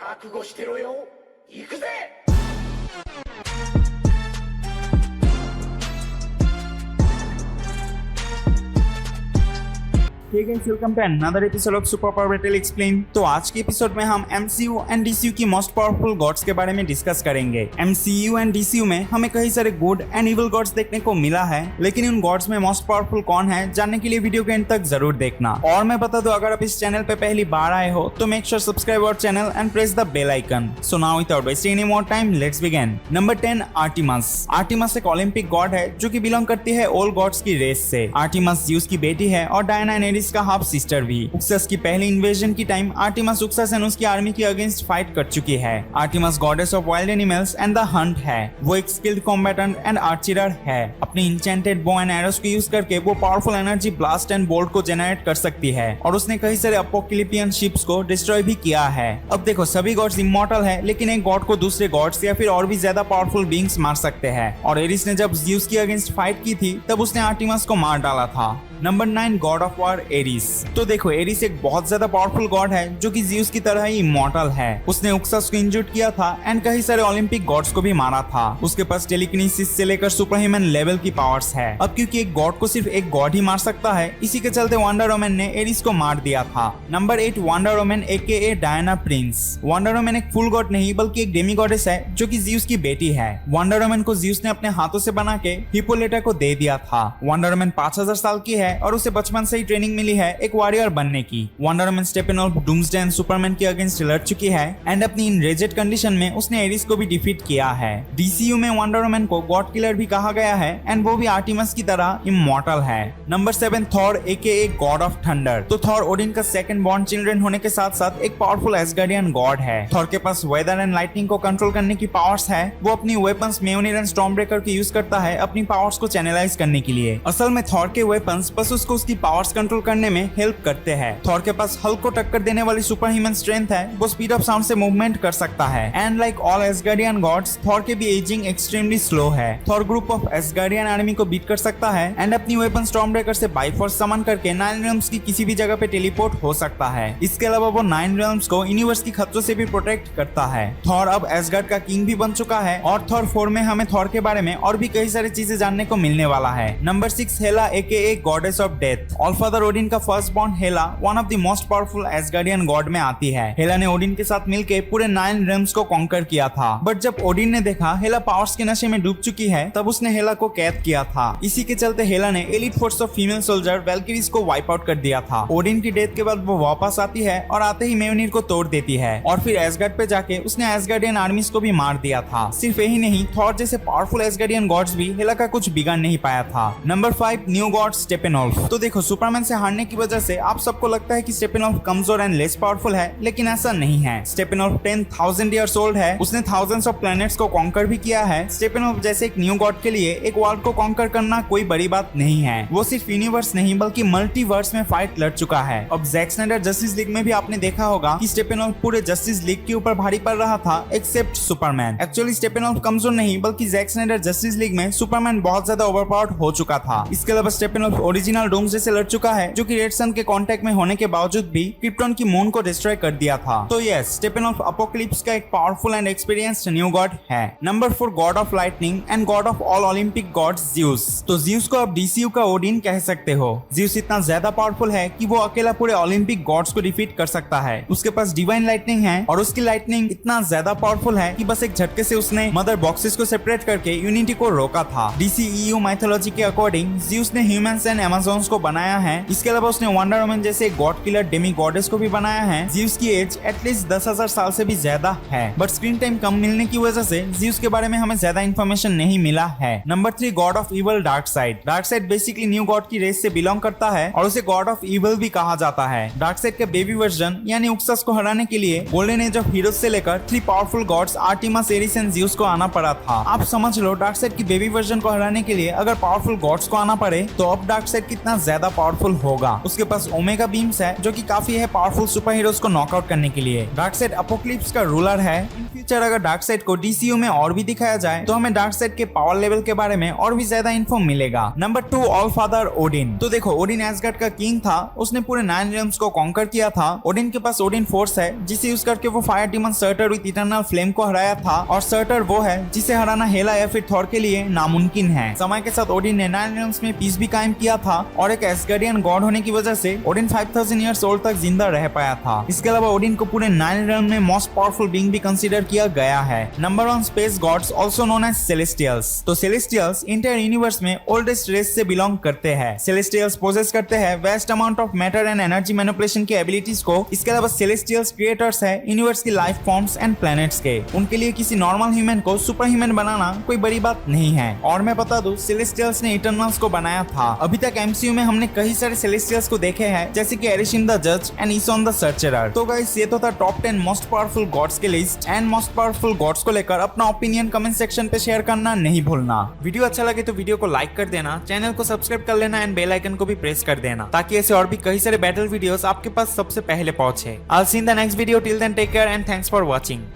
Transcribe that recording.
覚悟してろよ。行くぜ。Hey guys, welcome to another episode of Super Power Battle Explain। तो आज के episode में हम MCU एंड DCU की मोस्ट पावरफुल गॉड्स के बारे में डिस्कस करेंगे। MCU एंड DCU में हमें कई सारे गुड एंड इविल गॉड्स देखने को मिला है, लेकिन उन गॉड्स में मोस्ट पावरफुल कौन है जानने के लिए वीडियो के एंड तक जरूर देखना। और मैं बता दूं, अगर आप इस चैनल पे पहली बार आए हो तो make sure subscribe our channel and press the bell icon. So now without wasting any more time, let's begin. Number 10, Artemis. Artemis एक ओलंपिक गॉड है जो कि बिलोंग करती है ओल्ड गॉड्स की रेस से। आर्टिमस ज़्यूस की बेटी है और डायना एंड एरिस का हाफ सिस्टर भी। उक्सस की पहली इन्वेजन की टाइम आर्टिमस उक्सस एंड उसकी आर्मी के अगेंस्ट फाइट कर चुकी है। Artemis goddess of wild animals and the Hunt है। वो एक स्किल्ड कॉम्बैटेंट एंड आर्चरर है। अपनी इंचेंटेड बो एंड एरोस को यूज करके वो powerful energy blast and bolt को जनरेट कर सकती है और उसने कई सारे अपोकलिपियन शिप्स को डिस्ट्रॉय भी किया है। अब देखो, सभी गॉड्स इमॉर्टल है, लेकिन एक गॉड को दूसरे गॉड्स या फिर और भी ज्यादा पावरफुल बीइंग्स मार सकते हैं। और एरिस ने जब ज़्यूस के अगेंस्ट फाइट की थी तब उसने आर्टिमस को मार डाला था। Number 9, god of war Eris. तो देखो, एरिस एक बहुत ज्यादा पावरफुल गॉड है जो कि ज़्यूस की तरह ही इमॉर्टल है। उसने उक्सस को इंजर्ड किया था एंड कई सारे ओलंपिक गॉड्स को भी मारा था। उसके पास टेलीकिनेसिस से लेकर सुपर ह्यूमन लेवल की पावर्स है। अब क्योंकि एक गॉड को सिर्फ एक गॉड ही मार सकता है, इसी के चलते वंडर वुमन ने एरिस को मार दिया था। Number 8, wonder woman एकेए Diana Prince. Wonder woman एक फुल गॉड नहीं बल्कि एक डेमी गॉडेस है जो कि ज़्यूस की बेटी है। वंडर वुमन को ज़्यूस ने अपने हाथों से बना के हिप्पोलिटा को दे दिया था। वंडर वुमन 5000 साल की है और उसे बचपन से ही ट्रेनिंग मिली है एक वॉरियर बनने की। Wonder Woman Steppenwolf, Doomsday and Superman के अगेंस्ट लड़ चुकी है एंड अपनी इनरेजेड कंडीशन में उसने एरिस को भी डिफीट किया है। डीसीयू में वंडर वुमन को गॉड किलर भी कहा गया है एंड वो भी आर्टिमस की तरह इमॉर्टल है। Number 7, Thor एकेए God of thunder. तो थॉर ओडिन का सेकंड बॉर्न चिल्ड्रन होने के साथ साथ एक पावरफुल एसगार्डियन गॉड है। थॉर के पास वेदर एंड लाइटनिंग को कंट्रोल करने की पावर्स है। वो अपनी वेपन्स म्योनिर एंड स्टॉर्मब्रेकर की यूज करता है अपनी पावर्स को चैनलाइज करने के लिए। असल में थॉर के वेपन्स बस उसको उसकी पावर्स कंट्रोल करने में हेल्प करते हैं। थॉर के पास हल्क को टक्कर देने वाली सुपर ह्यूमन स्ट्रेंथ है। वो स्पीड ऑफ साउंड से मूवमेंट कर सकता है and like all Asgardian gods, Thor के भी एजिंग एक्सट्रीमली स्लो है। Thor group of Asgardian army को बीट कर सकता है एंड अपनी वेपन स्टॉर्मब्रेकर से बाई फोर्स समन करके 9 रेल्म्स की किसी भी जगह पे टेलीपोर्ट हो सकता है। इसके अलावा वो 9 रेल्म्स को यूनिवर्स की खतरों से भी प्रोटेक्ट करता है। थॉर अब एसगार्ड का किंग भी बन चुका है और थॉर 4 में हमें थॉर के बारे में और भी कई सारी चीजें जानने को मिलने वाला है। Number 6, Hela aka goddess of death. Allfather Odin का first born Hela one of the most powerful Asgardian god में आती है। हेला ने ओडिन के साथ मिलकर पूरे 9 रेल्म्स को कॉन्कर किया था, बट जब ओडिन ने देखा हेला पावर्स के नशे में डूब चुकी है तब उसने हेला को कैद किया था। इसी के चलते हेला ने elite force of female soldier Valkyries को वाइप आउट कर दिया था। ओडिन की डेथ के बाद वो वापस आती है और आते ही म्योनिर को तोड़ देती है और फिर एसगार्ड पे जाके उसने एसगार्डियन आर्मीज को भी मार दिया था। सिर्फ यही नहीं, थॉर जैसे पावरफुल एसगार्डियन गॉड्स भी हेला का कुछ बिगाड़ नहीं पाया था। Number 5, new god Steppenwolf. तो देखो, सुपरमैन से हारने की वजह से आप सबको लगता है कि स्टेपेनवोल्फ कमजोर एंड लेस पावरफुल है, लेकिन ऐसा नहीं है। स्टेपेनवोल्फ 10,000 इयर्स ओल्ड है। उसने थाउजेंड्स ऑफ प्लैनेट्स को कॉन्कर भी किया है। स्टेपेनवोल्फ जैसे एक न्यू गॉड के लिए एक वर्ल्ड को कॉन्कर करना कोई बड़ी बात नहीं है। वो सिर्फ यूनिवर्स नहीं बल्कि मल्टीवर्स में फाइट लड़ चुका है। अब जैक स्नाइडर जस्टिस लीग में भी आपने देखा होगा कि स्टेपेनवोल्फ पूरे जस्टिस लीग के ऊपर भारी पड़ रहा था एक्सेप्ट सुपरमैन। एक्चुअली स्टेपेनवोल्फ कमजोर नहीं बल्कि जैक स्नाइडर जस्टिस लीग में सुपरमैन बहुत ज्यादा ओवरपावर्ड हो चुका था। इसके अलावा स्टेपेनवोल्फ ओरिजिनल डूम्सडे से लड़ चुका है जो कि रेड सन के कांटेक्ट में होने के बावजूद भी क्रिप्टन की मून को डिस्ट्रॉय कर दिया था। तो यस, स्टेपेनवोल्फ अपोकलिप्स का एक powerful and experienced new god है। Number 4, god of lightning and god of all Olympic gods Zeus. तो ज़्यूस को आप डीसीयू का ओडिन कह सकते हो। ज़्यूस इतना ज्यादा पावरफुल है कि वो अकेला पूरे ओलंपिक गॉड्स को डिफीट कर सकता है। उसके पास डिवाइन लाइटनिंग है और उसकी लाइटनिंग इतना ज्यादा पावरफुल है कि बस एक झटके से उसने मदर बॉक्सेस को सेपरेट करके यूनिटी को रोका था। डीसीईयू माइथोलॉजी के अकॉर्डिंग ज़्यूस ने ह्यूमंस एंड अमेज़न्स को बनाया है। इसके अलावा उसने वंडर वुमन जैसे गॉड किलर डेमी गॉडेस को भी बनाया है। ज़्यूस की एज एटलीस्ट 10,000 साल से भी ज्यादा है, बट स्क्रीन टाइम कम मिलने की वजह से ज़्यूस के बारे में हमें ज्यादा इन्फॉर्मेशन नहीं मिला है। Number 3, God of evil dark side. Dark side basically new God की रेस से बिलोंग करता है और उसे गॉड ऑफ इविल भी कहा जाता है। डार्कसाइड के बेबी वर्जन यानी उक्सस को हराने के लिए गोल्डन एज ऑफ हीरोज से लेकर 3 powerful gods Artemis, Eris and Zeus को आना पड़ा था। आप समझ लो, डार्कसाइड की बेबी वर्जन को हराने के लिए अगर पावरफुल गॉड्स को आना पड़े तो अब डार्कसाइड कितना ज्यादा पावरफुल होगा। उसके पास ओमेगा बीम्स है जो कि काफी है पावरफुल सुपर हीरोज को नॉकआउट करने के लिए। डार्कसाइड अपोक्लिप्स का रूलर है। इन फ्यूचर अगर डार्कसाइड को डीसीयू में और भी दिखाया जाए तो हमें डार्कसाइड के पावर लेवल के बारे में और भी ज्यादा इन्फो मिलेगा। Number 2, Allfather Odin. तो देखो, ओडिन एसगार्ड का किंग था, उसने पूरे 9 रियम्स को कॉन्कर किया था। ओडिन के पास ओडिन फोर्स है जिसे यूज करके वो fire demon shorter with eternal flame को हराया था, और सर्टर वो है जिसे हराना हेला या फिर थॉर के लिए नामुमकिन है। समय के साथ ओडिन ने 9 रियम्स में पीस भी कायम किया था, और एक एसगार्डियन गॉड होने की वजह से ओडिन 5000 ईयर्स ओल्ड तक जिंदा रह पाया था। इसके अलावा ओडिन को पूरे 9 रियम में मोस्ट पावरफुल बीइंग भी कंसीडर किया गया है। Number 1, space gods also known as Celestials. तो सेलेस्टियल्स इंटायर यूनिवर्स में ओल्डेस्ट रेस से बिलोंग करते हैं। सेलेस्टियल्स पोजेस करते हैं vast amount of matter and energy manipulation की एबिलिटीज को। इसके अलावा सेलेस्टियल्स क्रिएटर्स है यूनिवर्स की लाइफ फॉर्म्स एंड प्लैनेट्स के। उनके लिए किसी नॉर्मल ह्यूमन को सुपर ह्यूमन बनाना कोई बड़ी बात नहीं है। और मैं बता दूं, सेलेस्टियल्स ने इटर्नल्स को बनाया था। अभी तक एमसीयू में हमने कई सारे सेलेस्टियल्स को देखे हैं, जैसे कि एरिशिम द जज एंड ईसोन द सर्चरर। तो गाइस, ये तो था टॉप 10 मोस्ट पावरफुल गॉड्स के list. And most powerful gods को लेकर अपना ओपिनियन कमेंट सेक्शन पे शेयर करना नहीं भूलना। वीडियो अच्छा लगे तो वीडियो को लाइक कर देना, चैनल को सब्सक्राइब कर लेना एंड बेल आइकन को भी प्रेस कर देना, ताकि ऐसे और भी कई सारे बैटल वीडियोस आपके पास सबसे पहले पहुंचे। I'll see you in the next video. Till then, take care and thanks for watching.